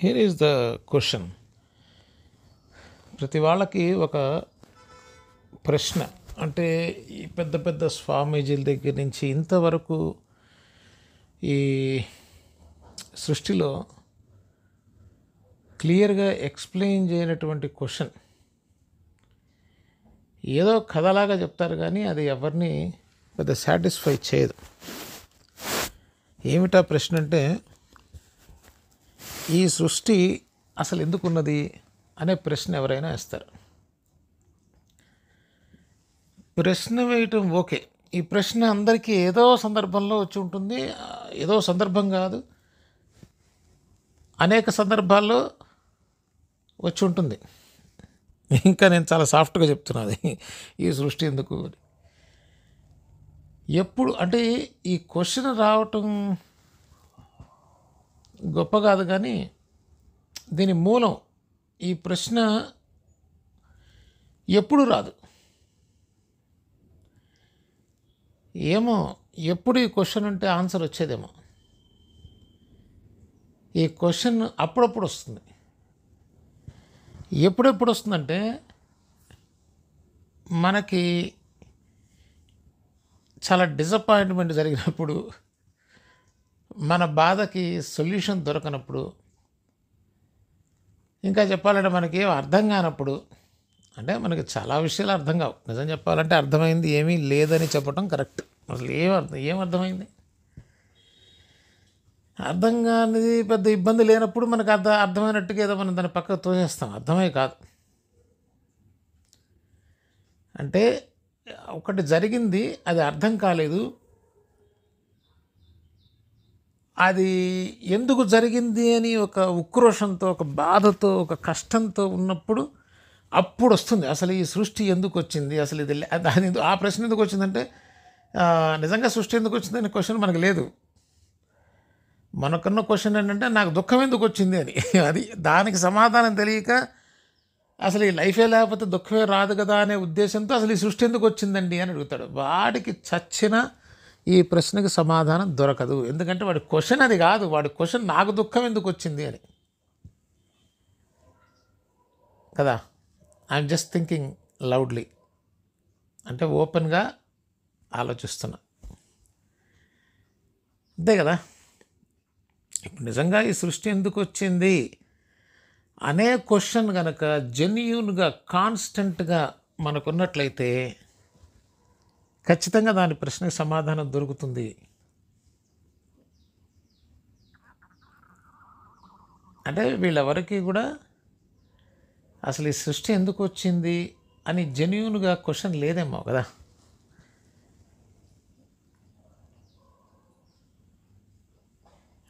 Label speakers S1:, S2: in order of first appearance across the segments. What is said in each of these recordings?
S1: Here is the question. ప్రతి వాళ్ళకి ఒక ప్రశ్న, అంటే ఈ పెద్ద పెద్ద స్వామీజీల దగ్గర నుంచి ఇంతవరకు ఈ సృష్టిలో క్లియర్గా ఎక్స్ప్లెయిన్ చేయనటువంటి క్వశ్చన్. ఏదో కథలాగా చెప్తారు కానీ అది ఎవరిని పెద్ద సాటిస్ఫై చేయదు. ఏమిటా ప్రశ్న అంటే, ఈ సృష్టి అసలు ఎందుకున్నది అనే ప్రశ్న ఎవరైనా వేస్తారు. ప్రశ్న వేయటం ఓకే. ఈ ప్రశ్న అందరికీ ఏదో సందర్భంలో వచ్చి ఉంటుంది. ఏదో సందర్భం కాదు, అనేక సందర్భాల్లో వచ్చి ఉంటుంది. ఇంకా నేను చాలా సాఫ్ట్గా చెప్తున్నది, ఈ సృష్టి ఎందుకు అని. ఎప్పుడు అంటే ఈ క్వశ్చన్ రావటం గొప్ప కాదు, కానీ దీని మూలం, ఈ ప్రశ్న ఎప్పుడు రాదు. ఏమో ఎప్పుడు ఈ క్వశ్చన్ ఉంటే ఆన్సర్ వచ్చేదేమో. ఈ క్వశ్చన్ అప్పుడప్పుడు వస్తుంది. ఎప్పుడెప్పుడు వస్తుందంటే, మనకి చాలా డిసప్పాయింట్మెంట్ జరిగినప్పుడు, మన బాధకి సొల్యూషన్ దొరకనప్పుడు, ఇంకా చెప్పాలంటే మనకి ఏం అర్థం కానప్పుడు. అంటే మనకి చాలా విషయాలు అర్థం కావు. నిజం చెప్పాలంటే అర్థమైంది ఏమీ లేదని చెప్పడం కరెక్ట్. అసలు ఏం అర్థమైంది? అర్థం కానిది పెద్ద ఇబ్బంది లేనప్పుడు మనకు అర్థమైనట్టుగా ఏదో మనం దాన్ని పక్కకు తోసేస్తాం. అర్థమే కాదు. అంటే ఒకటి జరిగింది, అది అర్థం కాలేదు, అది ఎందుకు జరిగింది అని ఒక ఉక్రోషంతో, ఒక బాధతో, ఒక కష్టంతో ఉన్నప్పుడు అప్పుడు వస్తుంది అసలు ఈ సృష్టి ఎందుకు వచ్చింది, అసలు ఇది దాని ఆ ప్రశ్న ఎందుకు వచ్చిందంటే, నిజంగా సృష్టి ఎందుకు వచ్చింది అనే క్వశ్చన్ మనకు లేదు. మనకున్న క్వశ్చన్ ఏంటంటే, నాకు దుఃఖం ఎందుకు వచ్చింది అని. అది దానికి సమాధానం తెలియక, అసలు ఈ లైఫే లేకపోతే దుఃఖమే రాదు కదా అనే ఉద్దేశంతో అసలు ఈ సృష్టి ఎందుకు వచ్చిందండి అని అడుగుతాడు. వాడికి చచ్చిన ఈ ప్రశ్నకి సమాధానం దొరకదు. ఎందుకంటే వాడి క్వశ్చన్ అది కాదు. వాడి క్వశ్చన్ నాకు దుఃఖం ఎందుకు వచ్చింది అని కదా. ఐఎమ్ జస్ట్ థింకింగ్ లౌడ్లీ, అంటే ఓపెన్గా ఆలోచిస్తున్నా, అంతే కదా. ఇప్పుడు నిజంగా ఈ సృష్టి ఎందుకు వచ్చింది అనే క్వశ్చన్ కనుక జెన్యూన్గా, కాన్స్టెంట్గా మనకున్నట్లయితే ఖచ్చితంగా దాని ప్రశ్నకు సమాధానం దొరుకుతుంది. అంటే వీళ్ళెవరికి కూడా అసలు ఈ సృష్టి ఎందుకు వచ్చింది అని జెన్యూన్గా క్వశ్చన్ లేదేమో కదా.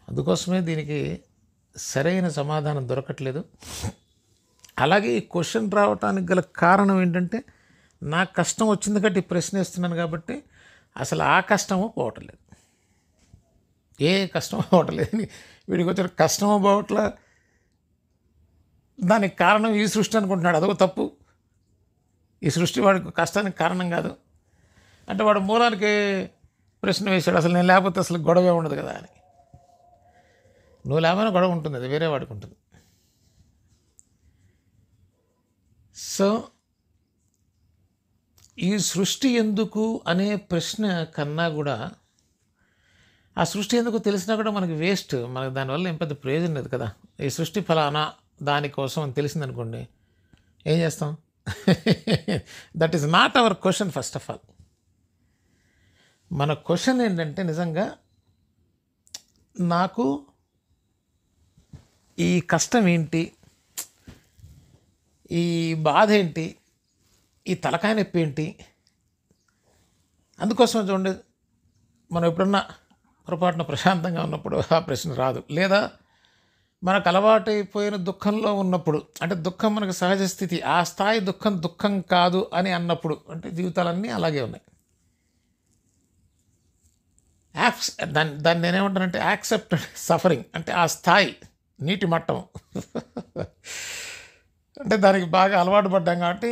S1: అందుకోసమే దీనికి సరైన సమాధానం దొరకట్లేదు. అలాగే ఈ క్వశ్చన్ రావటానికి గల కారణం ఏంటంటే, నాకు కష్టం వచ్చింది కాబట్టి ఈ ప్రశ్న వేస్తున్నాను కాబట్టి అసలు ఆ కష్టమో పోవట్లేదు, ఏ కష్టమో పోవట్లేదు. వీడికి వచ్చిన కష్టమో పోవట్లా, దానికి కారణం ఈ సృష్టి అనుకుంటున్నాడు. అదొక తప్పు. ఈ సృష్టి వాడికి కష్టానికి కారణం కాదు. అంటే వాడు మూలానికి ప్రశ్న వేశాడు, అసలు నేను లేకపోతే అసలు గొడవే ఉండదు కదా అని. నువ్వు లేకపోయినా గొడవ ఉంటుంది, అది వేరే వాడికి ఉంటుంది. సో ఈ సృష్టి ఎందుకు అనే ప్రశ్న కన్నా కూడా, ఆ సృష్టి ఎందుకు తెలిసినా కూడా మనకి వేస్ట్. మనకు దానివల్ల ఏం పెద్ద ప్రయోజనం లేదు కదా. ఈ సృష్టి ఫలానా దానికోసం అని తెలిసిందనుకోండి, ఏం చేస్తాం? That is not our question. First of all మన క్వశ్చన్ ఏంటంటే, నిజంగా నాకు ఈ కష్టం ఏంటి, ఈ బాధ ఏంటి, ఈ తలకాయ నొప్పి ఏంటి. అందుకోసం చూడండి, మనం ఎప్పుడన్నా పొరపాటున ప్రశాంతంగా ఉన్నప్పుడు ఆ ప్రశ్న రాదు. లేదా మనకు అలవాటైపోయిన దుఃఖంలో ఉన్నప్పుడు, అంటే దుఃఖం మనకు సహజ స్థితి, ఆ స్థాయి దుఃఖం కాదు అని అన్నప్పుడు, అంటే జీవితాలన్నీ అలాగే ఉన్నాయి. దాన్ని నేనేమంటానంటే యాక్సెప్టెడ్ సఫరింగ్, అంటే ఆ స్థాయి, నీటి మట్టం. అంటే దానికి బాగా అలవాటు పడ్డాం కాబట్టి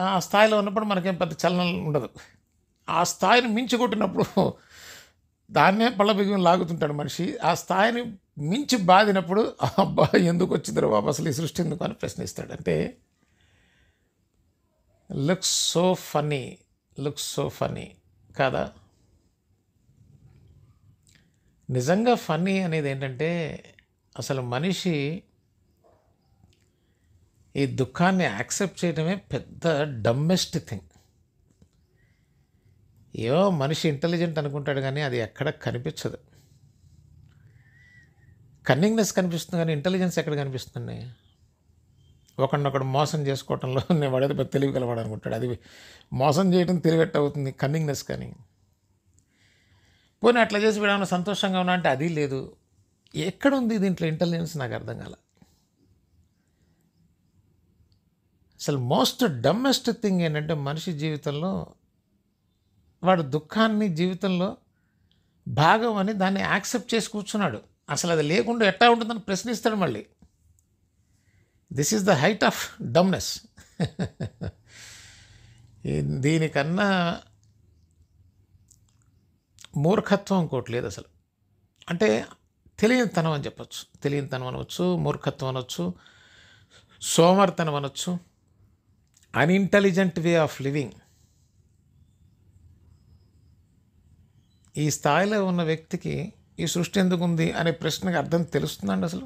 S1: ఆ స్థాయిలో ఉన్నప్పుడు మనకేం పెద్ద చలనం ఉండదు. ఆ స్థాయిని మించి కొట్టినప్పుడు దాన్నే పళ్ళ బిగుని లాగుతుంటాడు మనిషి. ఆ స్థాయిని మించి బాధినప్పుడు అబ్బా ఎందుకు వచ్చిందిరా బాబు అసలు ఈ సృష్టి ఎందుకు అని ప్రశ్నిస్తాడు. అంటే looks so funny, looks so funny కాదా? నిజంగా ఫన్నీ అనేది ఏంటంటే అసలు మనిషి ఈ దుఃఖాన్ని యాక్సెప్ట్ చేయడమే పెద్ద డమ్మెస్ట్ థింగ్. ఏవో మనిషి ఇంటెలిజెంట్ అనుకుంటాడు కానీ అది ఎక్కడ కనిపించదు. కన్నింగ్నెస్ కనిపిస్తుంది కానీ ఇంటెలిజెన్స్ ఎక్కడ కనిపిస్తుంది? ఒకడినొకడు మోసం చేసుకోవటంలో నేను వాడేది పెద్ద తెలివి కలవాడు అనుకుంటాడు. అది మోసం చేయడం తెలివెట్ట అవుతుంది కన్నింగ్నెస్. కానీ పోనీ అట్లా చేసి వీడేమన్నా సంతోషంగా ఉన్నా అంటే అది లేదు. ఎక్కడుంది దీంట్లో ఇంటెలిజెన్స్? నాకు అర్థం కాల. అసలు మోస్ట్ డమ్మెస్ట్ థింగ్ ఏంటంటే మనిషి జీవితంలో వాడు దుఃఖాన్ని జీవితంలో భాగం అని దాన్ని యాక్సెప్ట్ చేసి కూర్చున్నాడు. అసలు అది లేకుండా ఎట్టా ఉంటుందని ప్రశ్నిస్తాడు మళ్ళీ. This is the height of dumbness. దీనికన్నా మూర్ఖత్వం ఇంకోటి లేదు అసలు. అంటే తెలియనితనం అని చెప్పచ్చు, తెలియనితనం అనవచ్చు, మూర్ఖత్వం అనవచ్చు, సోమర్తనం అనవచ్చు, అన్ఇంటెలిజెంట్ వే ఆఫ్ లివింగ్. ఈ స్థాయిలో ఉన్న వ్యక్తికి ఈ సృష్టి ఎందుకు ఉంది అనే ప్రశ్నకు అర్థం తెలుస్తుందండి అసలు.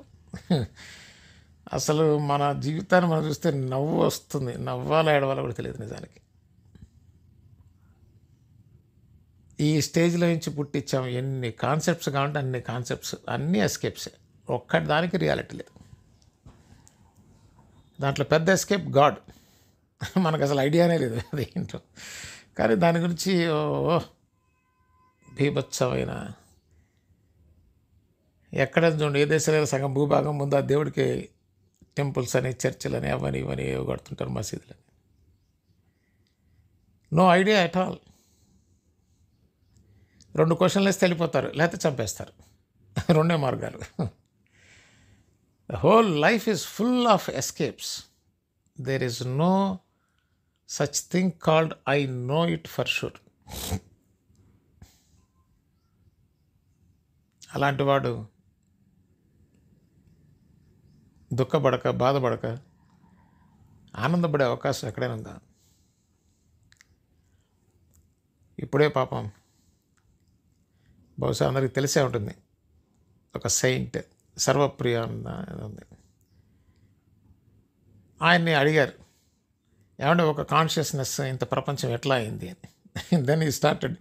S1: అసలు మన జీవితాన్ని మనం చూస్తే నవ్వు వస్తుంది. నవ్వాలో ఏడవాలో కూడా తెలియదు నిజానికి. ఈ స్టేజ్లో నుంచి పుట్టించాం. ఎన్ని కాన్సెప్ట్స్ కావాలంటే అన్ని కాన్సెప్ట్స్, అన్నీ ఎస్కేప్సే. ఒక్కటి దానికి రియాలిటీ లేదు. దాంట్లో పెద్ద ఎస్కేప్ గాడ్. మనకు అసలు ఐడియానే లేదు అది ఏంటో. కానీ దాని గురించి బీభత్సమైన ఎక్కడ చూడండి, ఏ దేశంలో సగం భూభాగం ముందు ఆ దేవుడికి టెంపుల్స్ అని, చర్చిలని, అవని ఇవని కడుతుంటారు, మసీదులని. No idea at all. 2 క్వశ్చన్లు వేస్తే వెళ్ళిపోతారు, లేకపోతే చంపేస్తారు. 2 మార్గాలు. The whole life is full of escapes. There is no such thing called I know it for sure. అలాంటి వాడు దుఃఖపడక, బాధపడక, ఆనందపడే అవకాశం ఎక్కడైనా ఉందా? ఇప్పుడే పాపం బహుశా అందరికీ తెలిసే ఉంటుంది, ఒక సెయింట్ సర్వప్రియ ఉంది. ఆయన్ని అడిగారు, ఏమంటే ఒక కాన్షియస్నెస్ ఇంత ప్రపంచం ఎట్లా అయింది అని. Then he started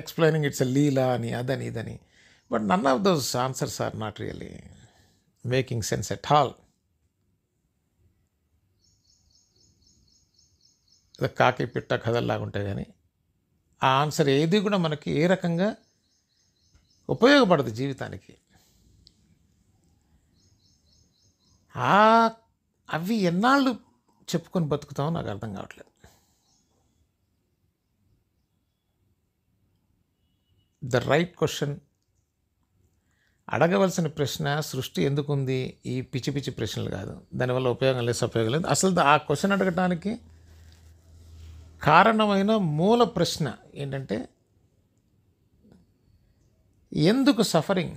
S1: explaining it's a leela అని, అదని ఇదని. But none of those answers are not really making sense at all. కాకి పిట్ట కథల్లాగా ఉంటాయి కానీ ఆ ఆన్సర్ ఏది కూడా మనకి ఏ రకంగా ఉపయోగపడదు జీవితానికి. అవి ఎన్నాళ్ళు చెప్పుకొని బతుకుతామో నాకు అర్థం కావట్లేదు. ద రైట్ క్వశ్చన్, అడగవలసిన ప్రశ్న సృష్టి ఎందుకుంది, ఈ పిచ్చి పిచ్చి ప్రశ్నలు కాదు. దానివల్ల ఉపయోగం లేదు, ఉపయోగం లేదు. అసలు ఆ క్వశ్చన్ అడగటానికి కారణమైన మూల ప్రశ్న ఏంటంటే ఎందుకు సఫరింగ్?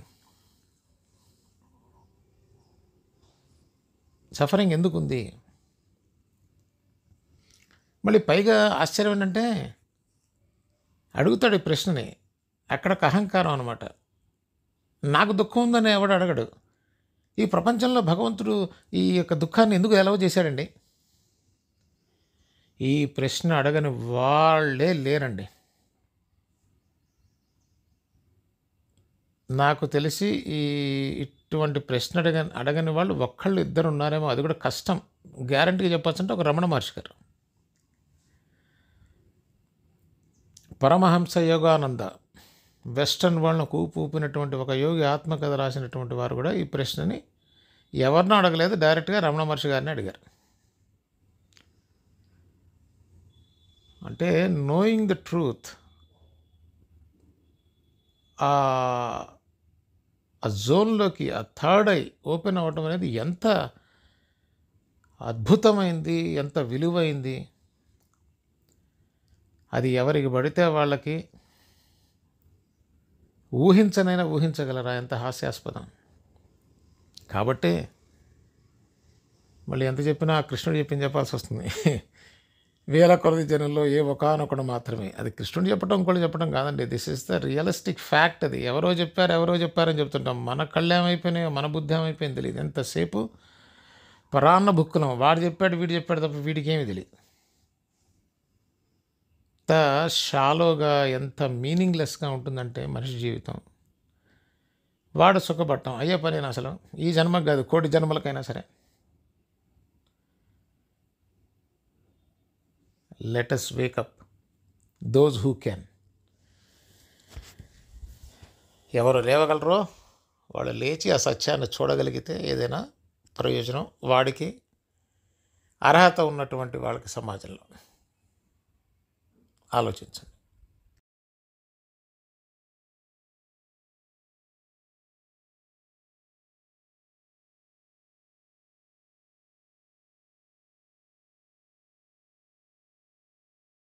S1: సఫరింగ్ ఎందుకుంది? మళ్ళీ పైగా ఆశ్చర్యం ఏంటంటే అడుగుతాడు ఈ ప్రశ్నని, అక్కడొక అహంకారం అనమాట. నాకు దుఃఖం ఉందని ఎవడు అడగడు. ఈ ప్రపంచంలో భగవంతుడు ఈ యొక్క దుఃఖాన్ని ఎందుకు ఎలవ చేశాడండి? ఈ ప్రశ్న అడగని వాళ్ళే లేరండి. నాకు తెలిసి ఇటువంటి ప్రశ్న అడగని వాళ్ళు ఒక్కళ్ళు ఇద్దరు ఉన్నారేమో, అది కూడా కష్టం. గ్యారంటీగా చెప్పచ్చు అంటే ఒక రమణ మహర్షి గారు, పరమహంస యోగానంద, వెస్టర్న్ వాళ్ళను ఊపినటువంటి ఒక యోగి ఆత్మకథ రాసినటువంటి వారు కూడా ఈ ప్రశ్నని ఎవరినో అడగలేదు, డైరెక్ట్గా రమణ మహర్షి గారిని అడిగారు. అంటే నోయింగ్ ద ట్రూత్, ఆ జోన్లోకి, ఆ థర్డ్ ఐ ఓపెన్ అవ్వటం అనేది ఎంత అద్భుతమైంది, ఎంత విలువైంది. అది ఎవరికి పడితే వాళ్ళకి ఊహించనైనా ఊహించగలరా? ఎంత హాస్యాస్పదం. కాబట్టే మళ్ళీ ఎంత చెప్పినా కృష్ణుడు చెప్పింది చెప్పాల్సి వస్తుంది. వేల కొలది జనంలో ఏ ఒకానొకడు మాత్రమే. అది కృష్ణుడు చెప్పడం ఇంకోటి చెప్పడం కాదండి. This is the realistic fact. అది ఎవరో చెప్పారని చెప్తుంటాం. మన కళ్ళు ఏమైపోయినాయో మన బుద్ధి ఏమైపోయింది తెలియదు. ఎంతసేపు పరాన్న బుక్కులం. వాడు చెప్పాడు వీడు చెప్పాడు తప్ప వీడికి ఏమీ తెలియదు. ఎంత షాలోగా ఎంత మీనింగ్లెస్గా ఉంటుందంటే మనిషి జీవితం. వాడు సుఖపడటం అయ్యే పనేనా అసలు? ఈ జన్మకు కాదు, కోటి జన్మలకైనా సరే. Let us wake up those who can. ఎవరు లేవగలరో వాళ్ళు లేచి ఆ సత్యాన్ని చూడగలిగితే ఏదైనా ప్రయోజనం వాడికి, అర్హత ఉన్నటువంటి వాళ్ళకి సమాజంలో. ఆలోచించండి.